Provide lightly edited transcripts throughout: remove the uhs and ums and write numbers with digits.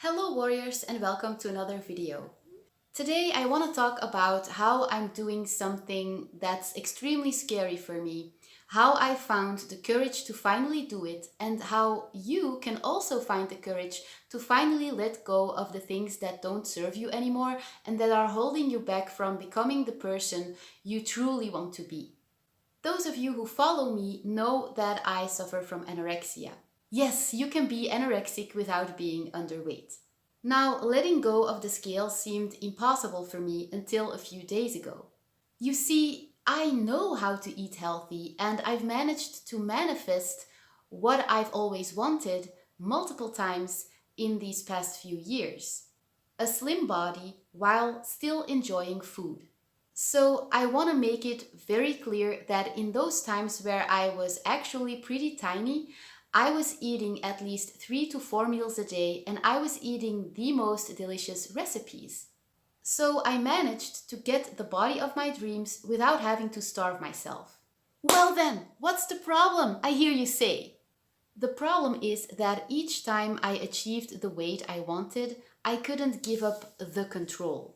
Hello warriors and welcome to another video. Today I want to talk about how I'm doing something that's extremely scary for me, how I found the courage to finally do it, and how you can also find the courage to finally let go of the things that don't serve you anymore and that are holding you back from becoming the person you truly want to be. Those of you who follow me know that I suffer from anorexia. Yes, you can be anorexic without being underweight. Now, letting go of the scale seemed impossible for me until a few days ago. You see, I know how to eat healthy and I've managed to manifest what I've always wanted multiple times in these past few years. A slim body while still enjoying food. So I want to make it very clear that in those times where I was actually pretty tiny, I was eating at least 3 to 4 meals a day and I was eating the most delicious recipes. So I managed to get the body of my dreams without having to starve myself. Well then, what's the problem? I hear you say. The problem is that each time I achieved the weight I wanted, I couldn't give up the control.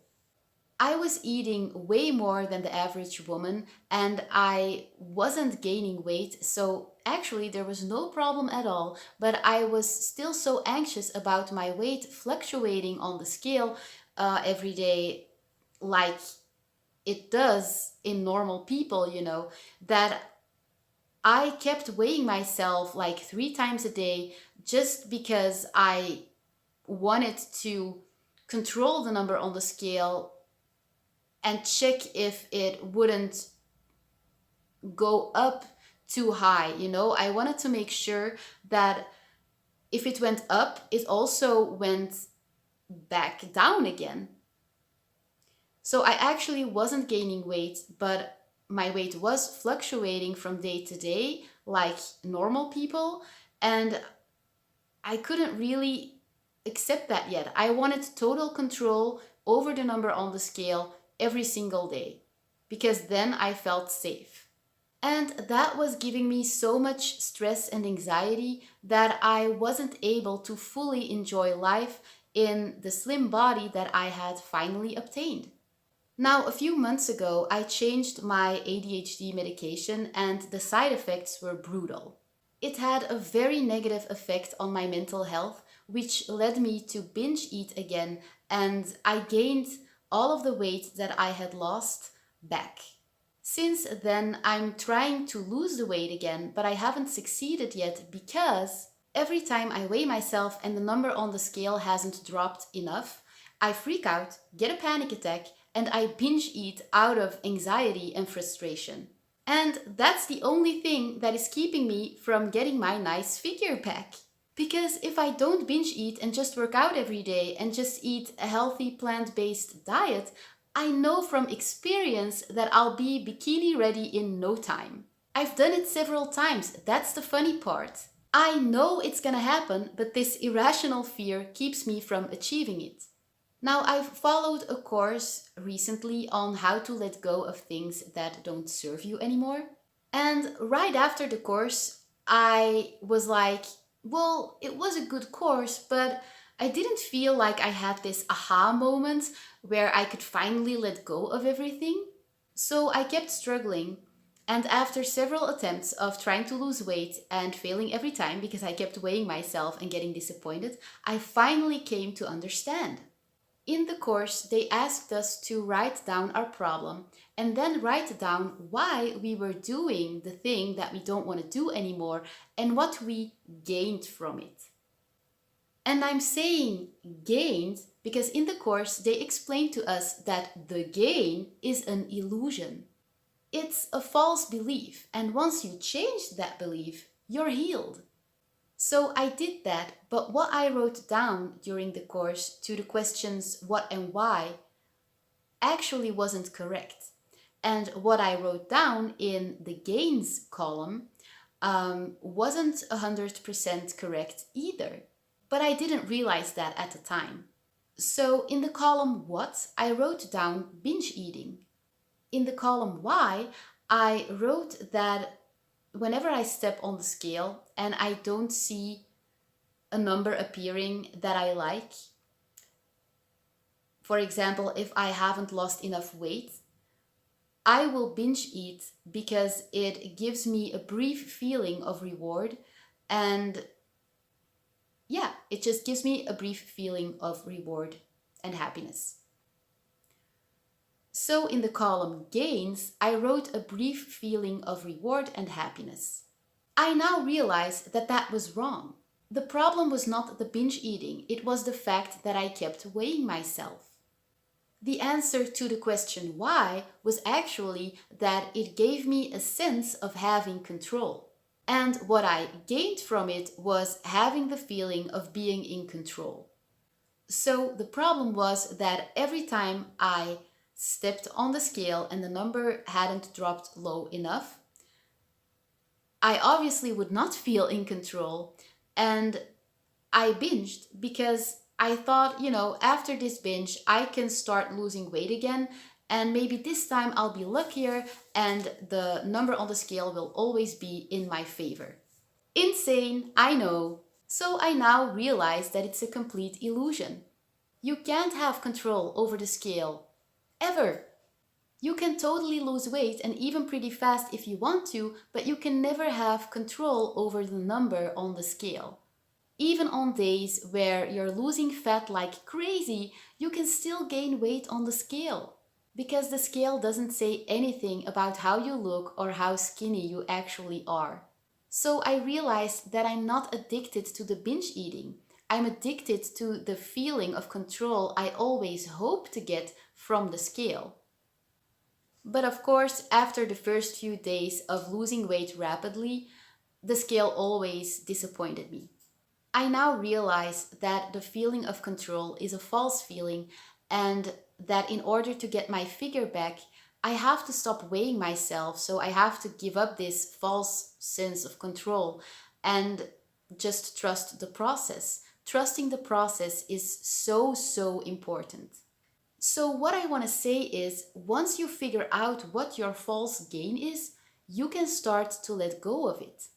I was eating way more than the average woman and I wasn't gaining weight, so actually there was no problem at all, but I was still so anxious about my weight fluctuating on the scale every day, like it does in normal people, that I kept weighing myself like 3 times a day just because I wanted to control the number on the scale and check if it wouldn't go up too high. I wanted to make sure that if it went up, it also went back down again. So I actually wasn't gaining weight, but my weight was fluctuating from day to day like normal people, and I couldn't really accept that yet. I wanted total control over the number on the scale every single day because then I felt safe. And that was giving me so much stress and anxiety that I wasn't able to fully enjoy life in the slim body that I had finally obtained. Now, a few months ago, I changed my ADHD medication and the side effects were brutal. It had a very negative effect on my mental health, which led me to binge eat again, and I gained all of the weight that I had lost back. Since then, I'm trying to lose the weight again, but I haven't succeeded yet because every time I weigh myself and the number on the scale hasn't dropped enough, I freak out, get a panic attack, and I binge eat out of anxiety and frustration. And that's the only thing that is keeping me from getting my nice figure back. Because if I don't binge eat and just work out every day and just eat a healthy plant-based diet, I know from experience that I'll be bikini ready in no time. I've done it several times, that's the funny part. I know it's gonna happen, but this irrational fear keeps me from achieving it. Now, I've followed a course recently on how to let go of things that don't serve you anymore. And right after the course, I was like, well, it was a good course, but I didn't feel like I had this aha moment where I could finally let go of everything. So I kept struggling. And after several attempts of trying to lose weight and failing every time because I kept weighing myself and getting disappointed, I finally came to understand. In the course, they asked us to write down our problem and then write down why we were doing the thing that we don't want to do anymore and what we gained from it. And I'm saying gained because in the course they explained to us that the gain is an illusion. It's a false belief, and once you change that belief, you're healed. So I did that, but what I wrote down during the course to the questions what and why actually wasn't correct. And what I wrote down in the gains column wasn't 100% correct either. But I didn't realize that at the time. So in the column what, I wrote down binge eating. In the column why, I wrote that whenever I step on the scale and I don't see a number appearing that I like, For example, if I haven't lost enough weight, I will binge eat because it gives me a brief feeling of reward. And yeah, it just gives me a brief feeling of reward and happiness. So in the column gains, I wrote a brief feeling of reward and happiness. I now realize that that was wrong. The problem was not the binge eating, it was the fact that I kept weighing myself. The answer to the question why was actually that it gave me a sense of having control. And what I gained from it was having the feeling of being in control. So the problem was that every time I stepped on the scale and the number hadn't dropped low enough, I obviously would not feel in control, and I binged because I thought, after this binge, I can start losing weight again, and maybe this time I'll be luckier and the number on the scale will always be in my favor. Insane, I know. So I now realize that it's a complete illusion. You can't have control over the scale. Ever. You can totally lose weight and even pretty fast if you want to, but you can never have control over the number on the scale. Even on days where you're losing fat like crazy, you can still gain weight on the scale. Because the scale doesn't say anything about how you look or how skinny you actually are. So I realized that I'm not addicted to the binge eating. I'm addicted to the feeling of control I always hope to get from the scale. But of course, after the first few days of losing weight rapidly, the scale always disappointed me. I now realize that the feeling of control is a false feeling, and that in order to get my figure back, I have to stop weighing myself, so I have to give up this false sense of control and just trust the process. Trusting the process is so important. So what I want to say is, once you figure out what your false gain is, you can start to let go of it.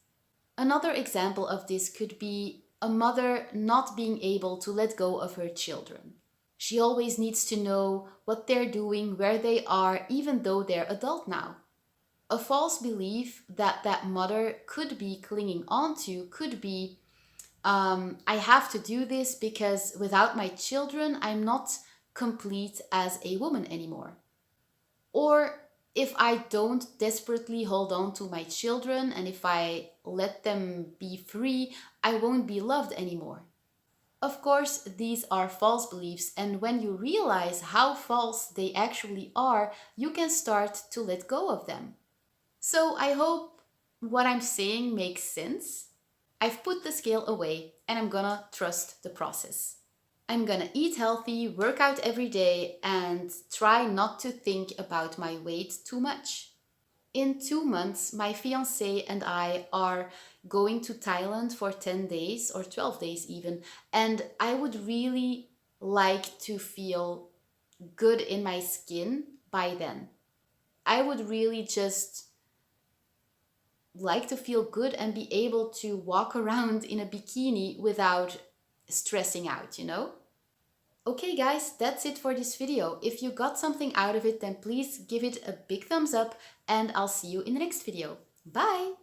Another example of this could be a mother not being able to let go of her children. She always needs to know what they're doing, where they are, even though they're adult now. A false belief that that mother could be clinging onto could be, I have to do this because without my children, I'm not complete as a woman anymore. Or if I don't desperately hold on to my children and if I let them be free, I won't be loved anymore. Of course, these are false beliefs, and when you realize how false they actually are, you can start to let go of them. So I hope what I'm saying makes sense. I've put the scale away and I'm gonna trust the process. I'm gonna eat healthy, work out every day, and try not to think about my weight too much. In 2 months, my fiancé and I are going to Thailand for 10 days or 12 days even, and I would really like to feel good in my skin by then. I would really just like to feel good and be able to walk around in a bikini without stressing out, Okay guys, that's it for this video. If you got something out of it, then please give it a big thumbs up and I'll see you in the next video. Bye!